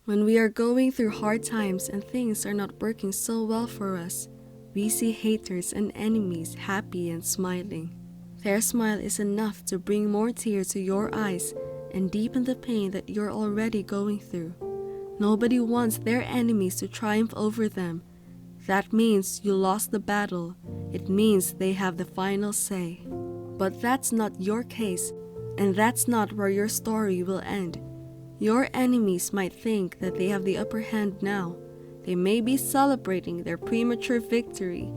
When we are going through hard times and things are not working so well for us, we see haters and enemies happy and smiling. Their smile is enough to bring more tears to your eyes and deepen the pain that you're already going through. Nobody wants their enemies to triumph over them. That means you lost the battle. It means they have the final say. But that's not your case, and that's not where your story will end. Your enemies might think that they have the upper hand now. They may be celebrating their premature victory,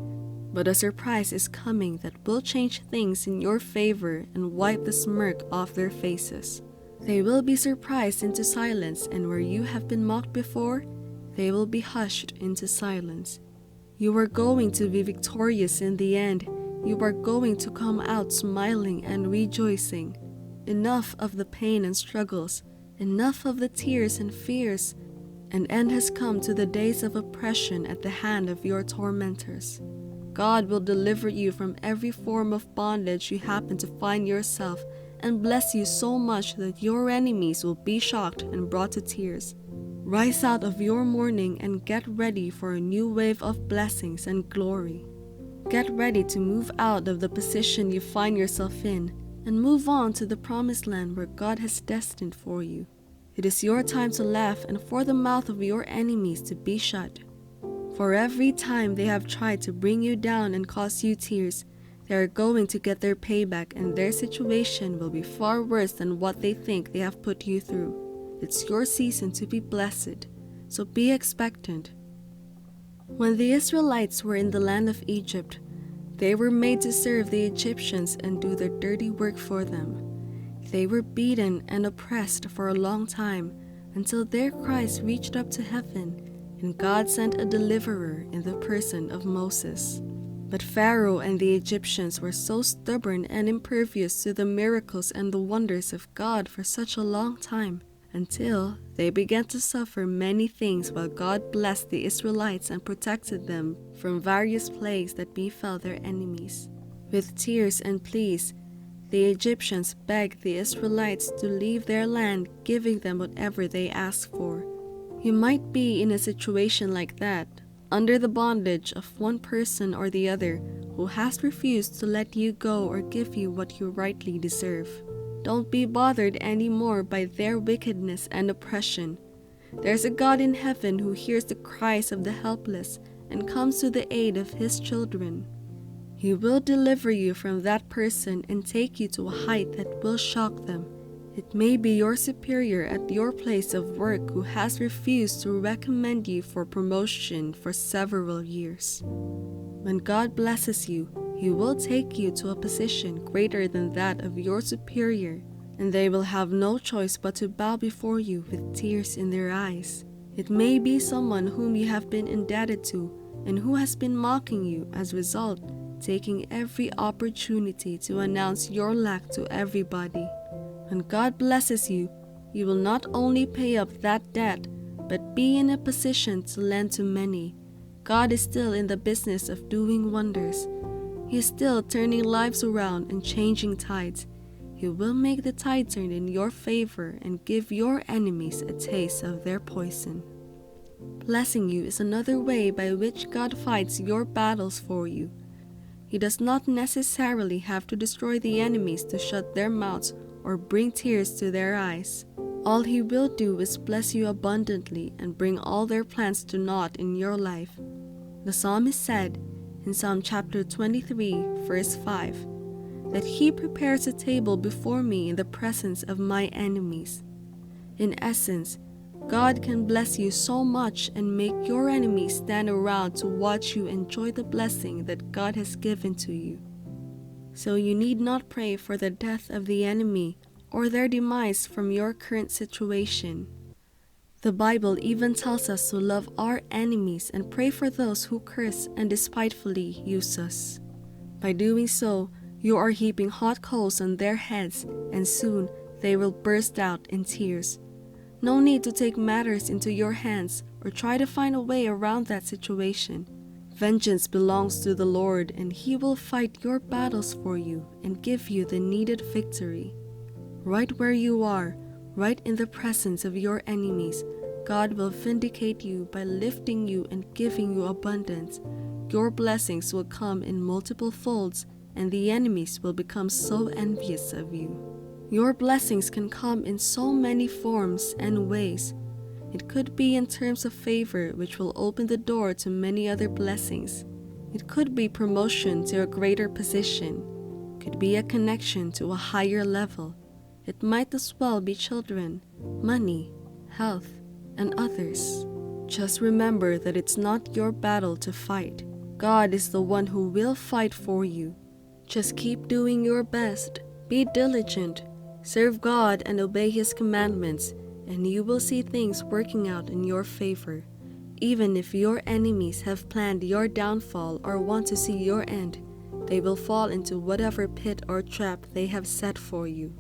but a surprise is coming that will change things in your favor and wipe the smirk off their faces. They will be surprised into silence, and where you have been mocked before, they will be hushed into silence. You are going to be victorious in the end. You are going to come out smiling and rejoicing. Enough of the pain and struggles, enough of the tears and fears. An end has come to the days of oppression at the hand of your tormentors. God will deliver you from every form of bondage you happen to find yourself and bless you so much that your enemies will be shocked and brought to tears. Rise out of your mourning and get ready for a new wave of blessings and glory. Get ready to move out of the position you find yourself in and move on to the promised land where God has destined for you. It is your time to laugh and for the mouth of your enemies to be shut. For every time they have tried to bring you down and cause you tears, they are going to get their payback, and their situation will be far worse than what they think they have put you through. It's your season to be blessed, so be expectant. When the Israelites were in the land of Egypt, they were made to serve the Egyptians and do their dirty work for them. They were beaten and oppressed for a long time until their cries reached up to heaven, and God sent a deliverer in the person of Moses. But Pharaoh and the Egyptians were so stubborn and impervious to the miracles and the wonders of God for such a long time, until they began to suffer many things while God blessed the Israelites and protected them from various plagues that befell their enemies. With tears and pleas, the Egyptians begged the Israelites to leave their land, giving them whatever they asked for. You might be in a situation like that, under the bondage of one person or the other who has refused to let you go or give you what you rightly deserve. Don't be bothered anymore by their wickedness and oppression. There's a God in heaven who hears the cries of the helpless and comes to the aid of His children. He will deliver you from that person and take you to a height that will shock them. It may be your superior at your place of work who has refused to recommend you for promotion for several years. When God blesses you, He will take you to a position greater than that of your superior, and they will have no choice but to bow before you with tears in their eyes. It may be someone whom you have been indebted to and who has been mocking you, as a result, taking every opportunity to announce your lack to everybody. When God blesses you, you will not only pay up that debt, but be in a position to lend to many. God is still in the business of doing wonders. He is still turning lives around and changing tides. He will make the tide turn in your favor and give your enemies a taste of their poison. Blessing you is another way by which God fights your battles for you. He does not necessarily have to destroy the enemies to shut their mouths or bring tears to their eyes. All He will do is bless you abundantly and bring all their plans to naught in your life. The psalmist said in Psalm chapter 23, verse 5, that He prepares a table before me in the presence of my enemies. In essence, God can bless you so much and make your enemies stand around to watch you enjoy the blessing that God has given to you. So you need not pray for the death of the enemy or their demise from your current situation. The Bible even tells us to love our enemies and pray for those who curse and despitefully use us. By doing so, you are heaping hot coals on their heads, and soon they will burst out in tears. No need to take matters into your hands or try to find a way around that situation. Vengeance belongs to the Lord, and He will fight your battles for you and give you the needed victory. Right where you are, right in the presence of your enemies, God will vindicate you by lifting you and giving you abundance. Your blessings will come in multiple folds, and the enemies will become so envious of you. Your blessings can come in so many forms and ways. It could be in terms of favor, which will open the door to many other blessings. It could be promotion to a greater position. It could be a connection to a higher level. It might as well be children, money, health, and others. Just remember that it's not your battle to fight. God is the one who will fight for you. Just keep doing your best. Be diligent. Serve God and obey His commandments, and you will see things working out in your favor. Even if your enemies have planned your downfall or want to see your end, they will fall into whatever pit or trap they have set for you.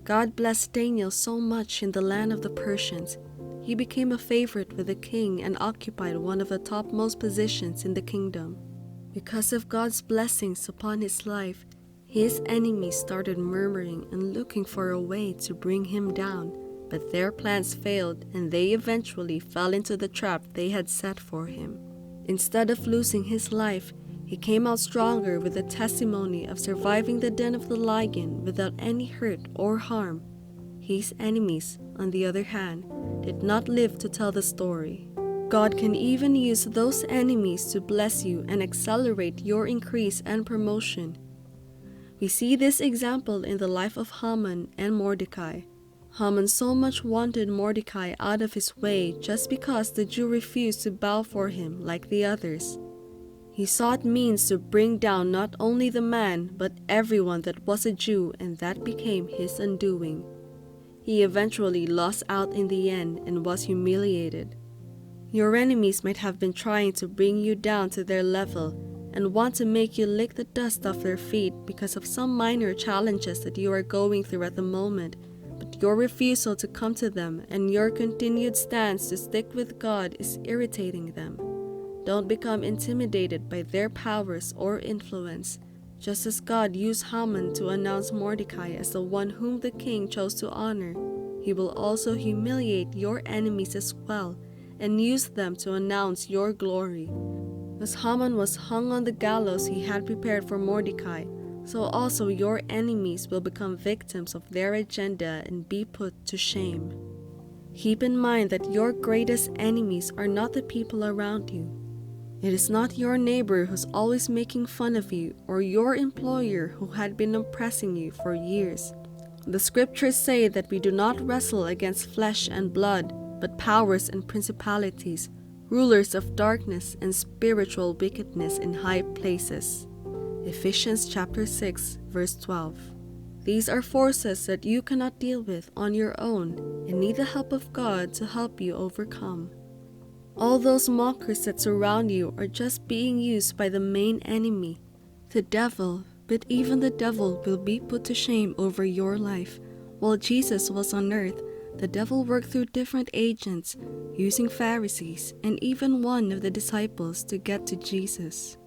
God blessed Daniel so much in the land of the Persians. He became a favorite with the king and occupied one of the topmost positions in the kingdom. Because of God's blessings upon his life, his enemies started murmuring and looking for a way to bring him down, but their plans failed and they eventually fell into the trap they had set for him. Instead of losing his life, he came out stronger with the testimony of surviving the den of the lion without any hurt or harm. His enemies, on the other hand, did not live to tell the story. God can even use those enemies to bless you and accelerate your increase and promotion. We see this example in the life of Haman and Mordecai. Haman so much wanted Mordecai out of his way just because the Jew refused to bow for him like the others. He sought means to bring down not only the man but everyone that was a Jew, and that became his undoing. He eventually lost out in the end and was humiliated. Your enemies might have been trying to bring you down to their level and want to make you lick the dust off their feet because of some minor challenges that you are going through at the moment, but your refusal to come to them and your continued stance to stick with God is irritating them. Don't become intimidated by their powers or influence. Just as God used Haman to announce Mordecai as the one whom the king chose to honor, He will also humiliate your enemies as well and use them to announce your glory. As Haman was hung on the gallows he had prepared for Mordecai, so also your enemies will become victims of their agenda and be put to shame. Keep in mind that your greatest enemies are not the people around you. It is not your neighbor who's always making fun of you or your employer who had been oppressing you for years. The scriptures say that we do not wrestle against flesh and blood, but powers and principalities, rulers of darkness and spiritual wickedness in high places. Ephesians chapter 6, verse 12. These are forces that you cannot deal with on your own and need the help of God to help you overcome. All those mockers that surround you are just being used by the main enemy, the devil, but even the devil will be put to shame over your life. While Jesus was on earth, the devil worked through different agents, using Pharisees and even one of the disciples to get to Jesus.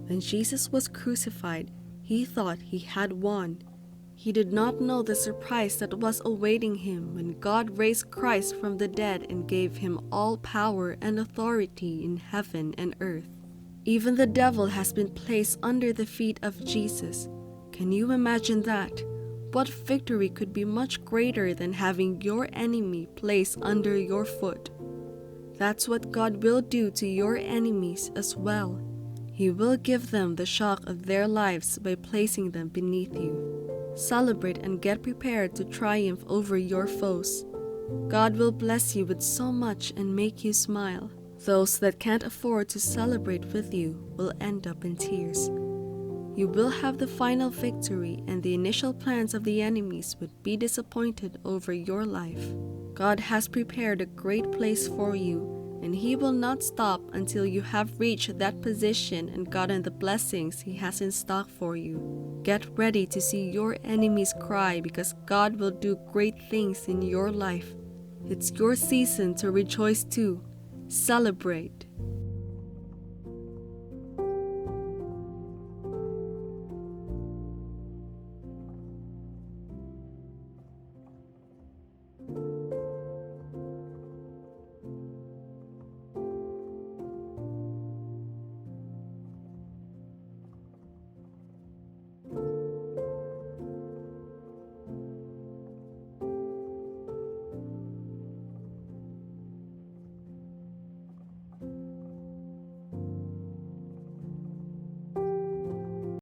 When Jesus was crucified, he thought he had won. He did not know the surprise that was awaiting him when God raised Christ from the dead and gave him all power and authority in heaven and earth. Even the devil has been placed under the feet of Jesus. Can you imagine that? What victory could be much greater than having your enemy placed under your foot? That's what God will do to your enemies as well. He will give them the shock of their lives by placing them beneath you. Celebrate and get prepared to triumph over your foes. God will bless you with so much and make you smile. Those that can't afford to celebrate with you will end up in tears. You will have the final victory, and the initial plans of the enemies would be disappointed over your life. God has prepared a great place for you, and He will not stop until you have reached that position and gotten the blessings He has in stock for you. Get ready to see your enemies cry because God will do great things in your life. It's your season to rejoice too. Celebrate.